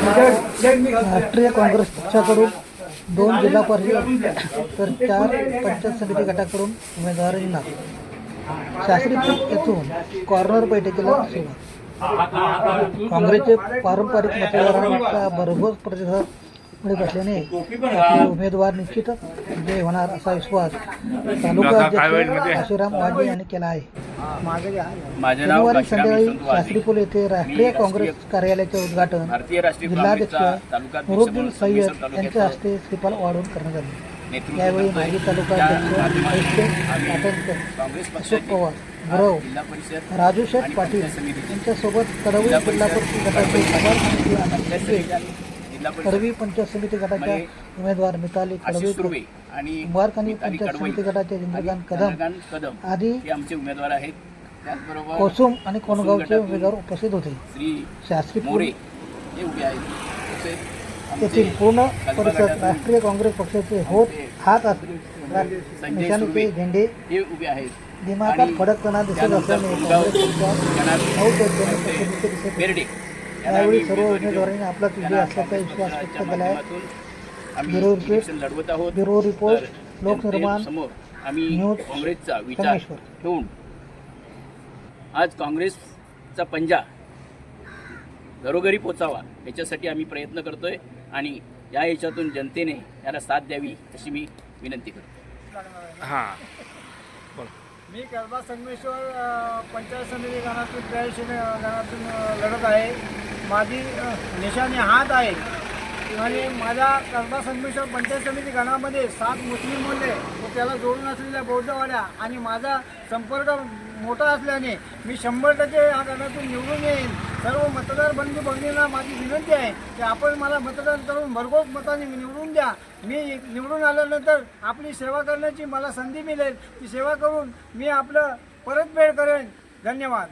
राष्ट्रीय काँग्रेस पक्षाकडून 2 जिल्हा परिषद तर 4 पंचायत समिती गटाकडून उमेदवारांना शास्त्रीपूर येथून कॉर्नर बैठकीला सुरुवात। काँग्रेसचे पारंपरिक मतदारांचा भरघोस प्रतिसाद मिळत असल्याने आपले उमेदवार निश्चितच विजयी होणार असा विश्वास तालुका अध्यक्ष आशीराम वाजे यांनी केला आहे। शनिवारी संध्याकाळी शास्त्रीपूर येथे राष्ट्रीय काँग्रेस कार्यालयाचे उद्घाटन जिल्हाध्यक्ष नुरुद्दीन सय्यद यांच्या हस्ते श्रीफळ वाढवून करण्यात आले। यावेळी माजी तालुका अध्यक्ष अशोक पवार, गुरव, राजू शेठ पाटील यांच्यासोबत कडवी जिल्हा परिषद गटाचे कडवी पंचायत समिती गटाच्या उमेदवार मिताली कडवी, कुंभारखानी पंचायत समिती गटाचे चंद्रकांत कदम आदी आमचे उमेदवार आहेत। त्याचबरोबर कोसुम आणि कोणगावचे उमेदवार उपस्थित होते। शास्त्रीपूर येथील पूर्ण परिसर राष्ट्रीय काँग्रेस पक्षाचे हात निशाणीचे झेंडे दिमागात फडकताना दिसत असल्याने काँग्रेस यावेळी सर्व उमेदवारांनी आपला विजय असल्याचा विश्वास व्यक्त केला आहे। ब्युरो रिपोर्ट लोकनिर्माण न्यूज काँग्रेसचा विचार ठेवून आज काँग्रेसचा पंजा घरोघरी पोचावा याच्यासाठी आम्ही प्रयत्न करतोय आणि या याच्यातून जनतेने याला साथ द्यावी अशी मी विनंती करतो। मी कसबा संगमेश्वर पंचायत समिती गणातून 82 गणातून लढत आहे। माझी निशाणी हात आहे आणि माझ्या कसबा संगमेश्वर पंचायत समिती गणामध्ये 7 मुस्लिम मुले व त्याला जोडून असलेल्या बौद्धवाड्या आणि माझा संपर्क मोठा असल्याने मी 100% या गणातून निवडून येईन। सर्व मतदार बंधू भगिनींना माझी विनंती आहे की आपण मला मतदान करून भरघोस मताने निवडून द्या। मी निवडून आल्यानंतर आपली सेवा करण्याची मला संधी मिळेल। ती सेवा करून मी आपलं परतफेड करेन। धन्यवाद।